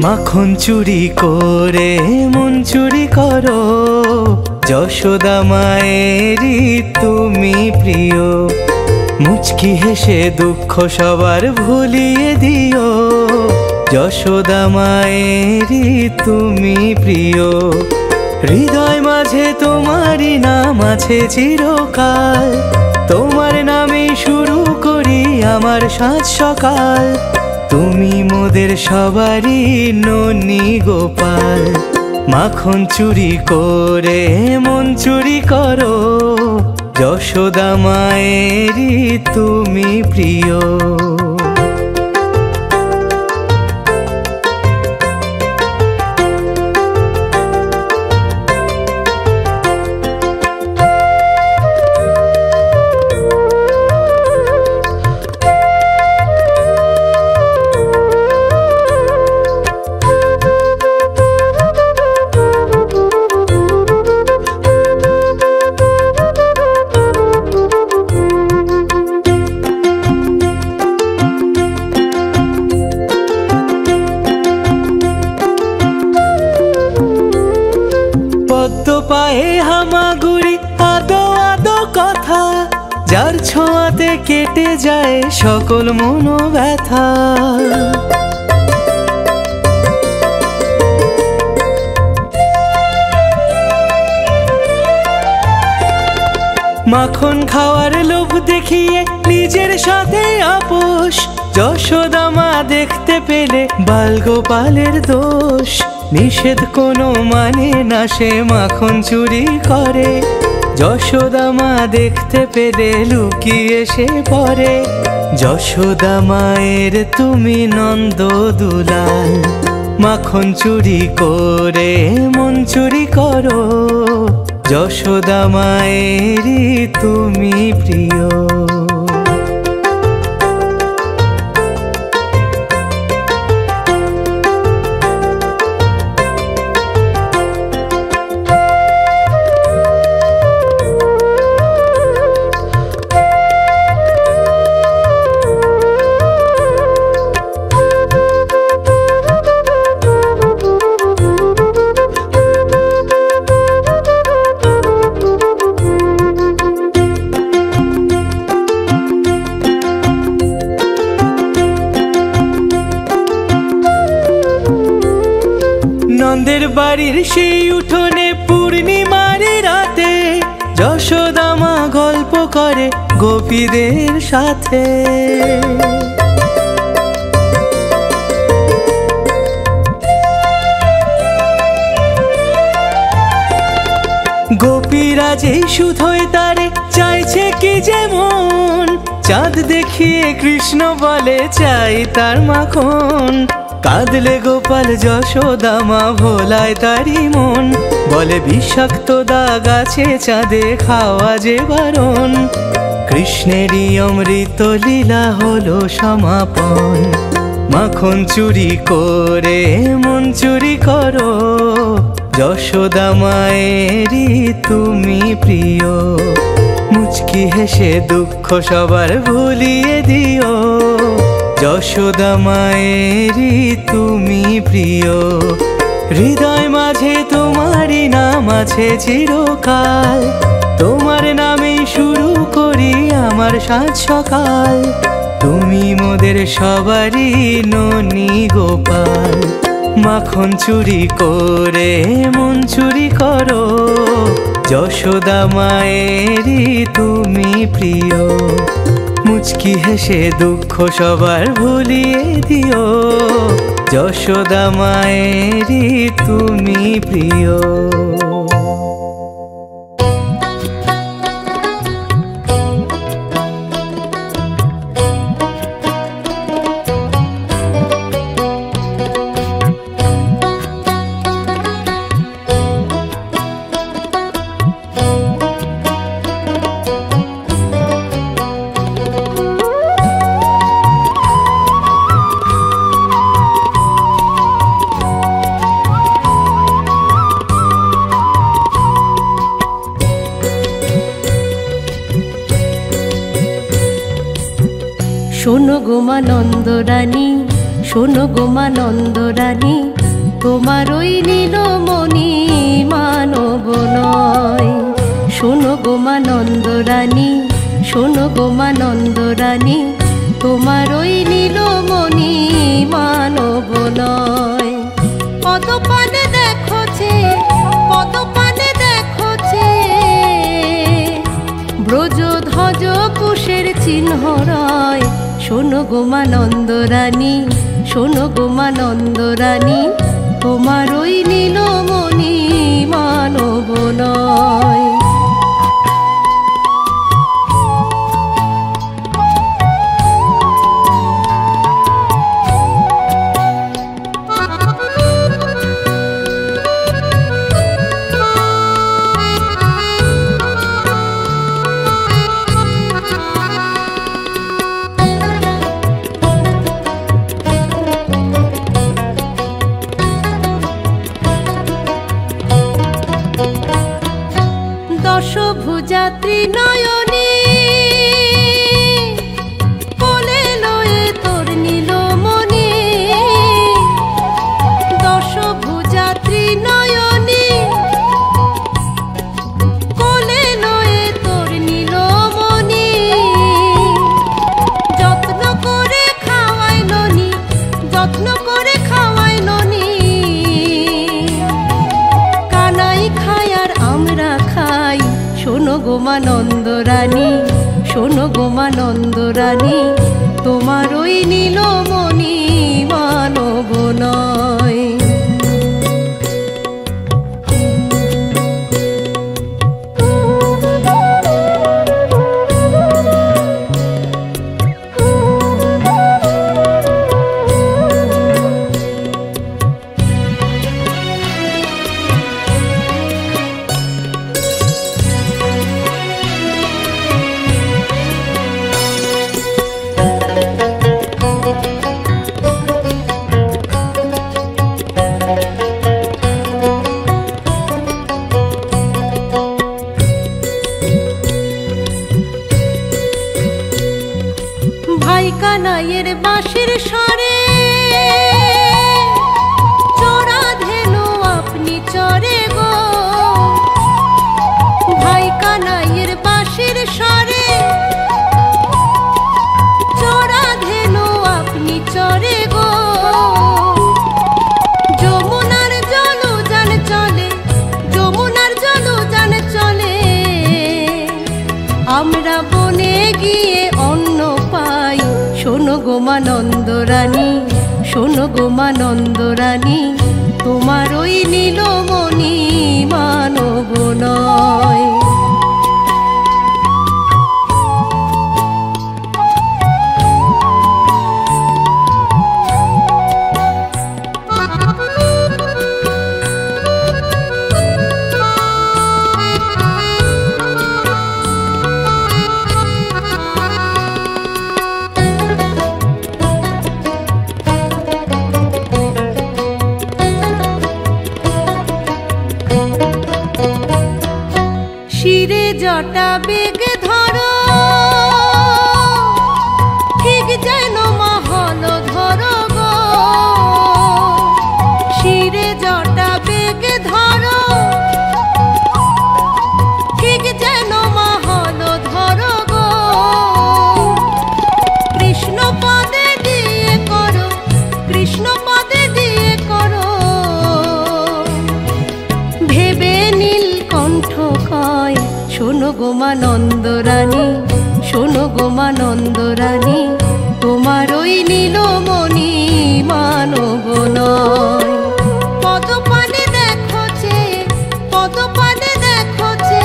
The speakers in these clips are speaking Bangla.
মাখন চুরি করে মন চুরি করো, যশোদা মায়েরই তুমি প্রিয়। মুচকি হেসে দুঃখ সবার ভুলিয়ে দিও, যশোদা মায়েরই তুমি প্রিয়। হৃদয় মাঝে তোমারই নাম আছে চিরকাল, তোমার নামে শুরু করি আমার সাজ সকাল। তুমি মোদের সবারই ননি গোপাল। মাখন চুরি করে মন চুরি করো, যশোদা মায়েরই তুমি প্রিয়। পায়ে হামাগুড়ি আদো আদো কথা, যার ছোঁয়াতে কেটে যায় সকল মনোব্যথা। মাখন খাওয়ার লোভ দেখিয়ে নিজের সাথে আপোষ, যশোদা মা দেখতে পেলে বালগোপালের দোষ। নিষেধ কোনো মানে না সে মাখন চুরি করে, যশোদা মা দেখতে পেলে লুকিয়ে সে পড়ে। যশোদা মায়ের তুমি নন্দ দুলাল, মাখন চুরি করে মন চুরি করো, যশোদা মায়েরই তুমি প্রিয়। নন্দের বাড়ির সেই উঠোনে পূর্ণিমার রাতে, যশোদা মা গল্প করে গোপীদের সাথে। গোপীরা যেই শুধুই তারে চাইছে কি যেমন, চাঁদ দেখিয়ে কৃষ্ণ বলে চাই তার মাখন। কাঁদলে গোপাল যশোদা মা ভোলায় তারি মন, বলে বিষাক্ত দাগ আছে চাঁদে খাওয়া যে বারণ। কৃষ্ণেরই অমৃত লীলা হলো সমাপন, মাখন চুরি করে মন চুরি করো, যশোদা মায়েরই তুমি প্রিয়। মুচকি হেসে দুঃখ সবার ভুলিয়ে দিও, যশোদা মায়েরই তুমি প্রিয়। হৃদয় মাঝে তোমারই নাম আছে চিরকাল, তোমার নামে শুরু করি আমার সাজ সকাল। তুমি মোদের সবারই ননি গোপাল, মাখন চুরি করে মন চুরি করো, যশোদা মায়েরই তুমি প্রিয়। মুচকি হেসে দুঃখ সবার ভুলিয়ে দিও, যশোদা মায়েরই তুমি প্রিয়। শোনো গো মা নন্দরানী, শোনো গো মা নন্দরানী, তোমার ওই নীলমণি মানব নয়। শোনো গো মা নন্দরানী, শোনো গো মা নন্দরানী, তোমার ওই নীলমণি মানব নয়। পদপানে দেখোছে, পদপানে দেখোছে, ব্রজধ্বজ কুশের চিহ্ন রয়। শোনো গো মা নন্দরানী, শোনো গো মা নন্দরানী, তোমার ওই নীলমণি মানব নয়। দশভুজা ত্রিনয়নী, কোলে লয়ে তোর নীলমণি। দশভুজা ত্রিনয়নী, কোলে লয়ে তোর নীলমণি। যত্ন করে খাওয়াইলনি, যত্ন করে খাওয়াইলনি। কানাই খায় আর আমরা খাই। শোনো গো মা নন্দরানী, শোনো গো মা নন্দরানী, তোমার ওই নীলমণি মানব নয়। ভাই কানাইয়ের বাঁশির স্বরে চড়া ধেনু আপনি চরে গো। ভাই কানাইয়ের বাঁশির স্বরে চড়া ধেনু আপনি চরে গো। যমুনার জল জান চলে, যমুনার জল জান চলে। আমরা বনে গিয়ে অন্ন পাই। শোনো গো মা নন্দরানী, শোনো গো মা নন্দরানী, তোমার ওই নীলমণি মানব নয়। শিরে জটা বেগ ধরো, ঠিক যেন মহল ধরো গো। শিরে জটা বেগ ধরো, ঠিক যেন মহল ধরো গো। কৃষ্ণ পদে দিয়ে করো, কৃষ্ণ পদে দিয়ে করো। ভেবে নীলকণ্ঠ কয়। শোনো গো মা নন্দরানী, শোনো গো মা নন্দরানী, তোমার ওই নীলমণি মানব নয়। পদপানে দেখোছে, পদপানে দেখোছে,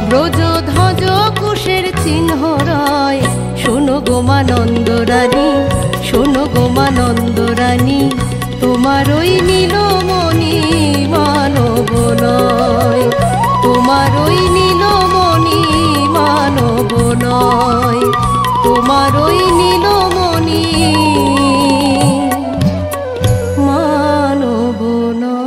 ব্রজধ্বজ কুশের চিহ্ন রয়। শোনো গো মা নন্দরানী, শোনো গো মা নন্দরানী, তোমার ওই নীলমণি মানব নয়। তোমার ওই নীলমণি মানব নয়। তোমার ওই নীলমণি মানব নয়।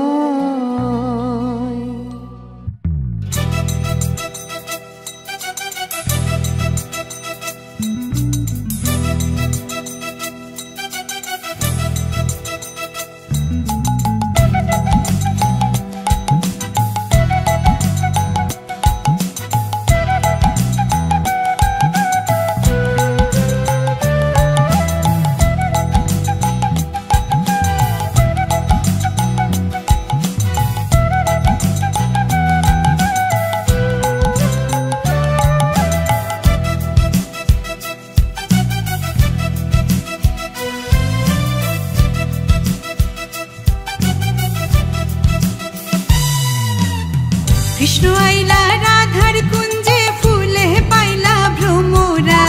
কৃষ্ণ আইলা রাধার কুঞ্জে ফুলে পাইলা ভ্রমরা,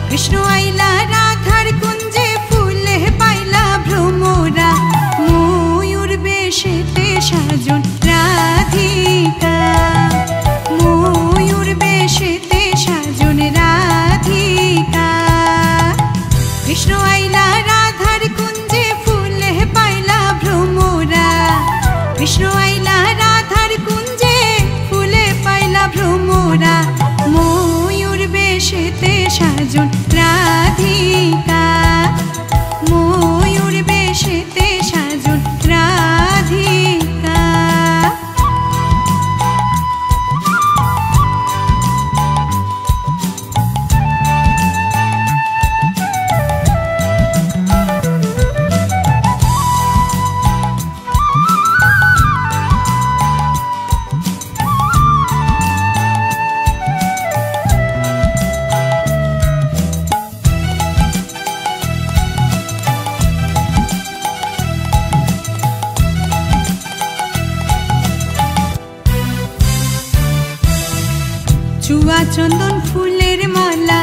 কৃষ্ণ আইলা রাধার কুঞ্জে ফুলে পাইলা ভ্রমরা, ময়ূর বেশেতে সাজন রাধিকা, ময়ূর বেশেতে সাজন রাধিকা। কৃষ্ণ আইলা রাধার কুঞ্জে ফুলে পাইলা ভ্রমরা, কৃষ্ণ আইলা রাধার কুঞ্জে ফুলে পাইলা ভ্রমরা, ময়ূর বেশেতে সাজন রাধিকা, ময়ূর বেশেতে সাজন রাধিকা। চুয়া চন্দন ফুলের মালা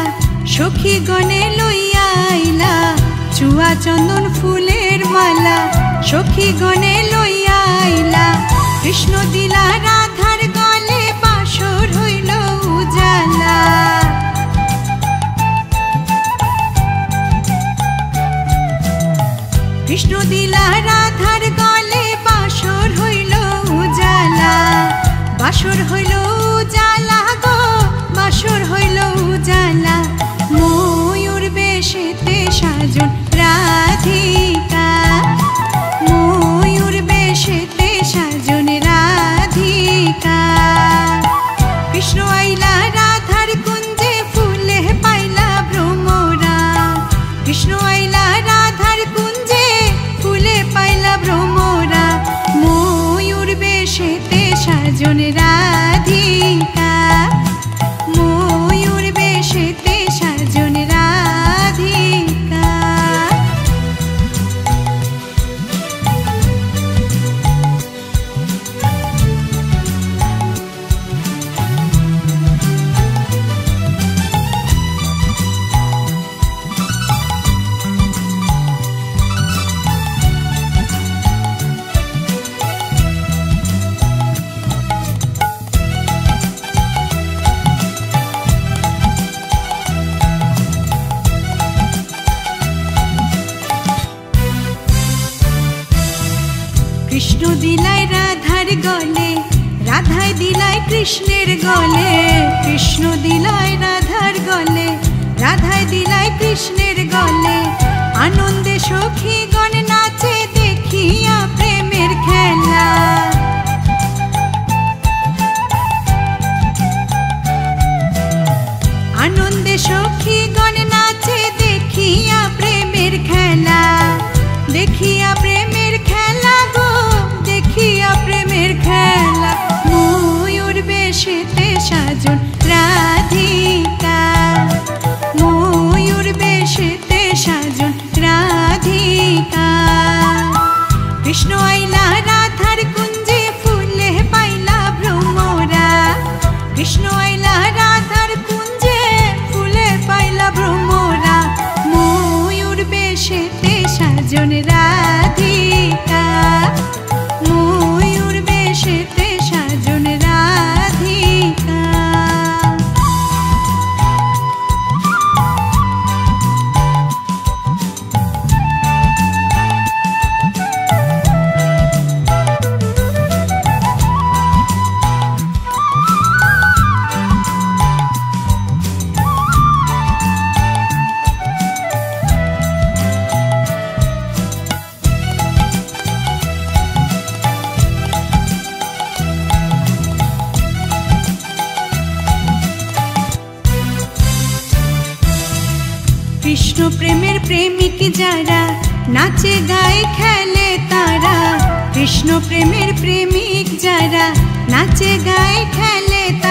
সখী গণে লইয়া আইলা, চুয়া চন্দন ফুলের মালা সখী গণে লইয়া আইলা, কৃষ্ণ দিলা রাধার গলে বাসর হইল উজালা, কৃষ্ণ দিলা রাধার গলে বাসর হইল উজালা, বাসর হইল উজালা গো, বাসর হইল উজালা, ময়ূর বেশেতে সাজন রাধিকা, ময়ূর বেশেতে সাজন রাধিকা। কৃষ্ণ আইলা রাধার কুঞ্জে ফুলে পাইলা ভ্রমরা, কৃষ্ণ আইলা রাধার কুঞ্জে ফুলে পাইলা ভ্রমরা, ময়ূর বেশেতে সাজন রাধিকা, ময়ূর বেশেতে সাজন রাধিকা। কৃষ্ণ দিলাই রাধার গলে, রাধায় দিলাই কৃষ্ণের গলে, কৃষ্ণ দিলাই রাধার গলে, রাধায় দিলাই কৃষ্ণের গলে, আনন্দে সখী গণ নাচে দেখিয়া প্রেমের খেলা, আনন্দে সখী গণ নাচে দেখিয়া প্রেমের খেলা, দেখিয়া প্রেমের খেলা গো, দেখিয়া প্রেমের খেলা, ময়ূর বেশেতে সাজন রাধিকা, ময়ূর বেশেতে সাজন রাধিকা। কৃষ্ণ আইলা রাধার কুঞ্জে ফুলে পাইলা ভ্রমরা, কৃষ্ণ আইলা রাধার কুঞ্জে ফুলে পাইলা ভ্রমরা, ময়ূর বেশেতে সাজন রাধিকা, ময়ূর বেশেতে সাজন রাধিকা। কৃষ্ণ প্রেমের প্রেমিক যারা নাচে গায়ে খেলে তারা, কৃষ্ণ প্রেমের প্রেমিক যারা নাচে গায়ে খেলে তারা,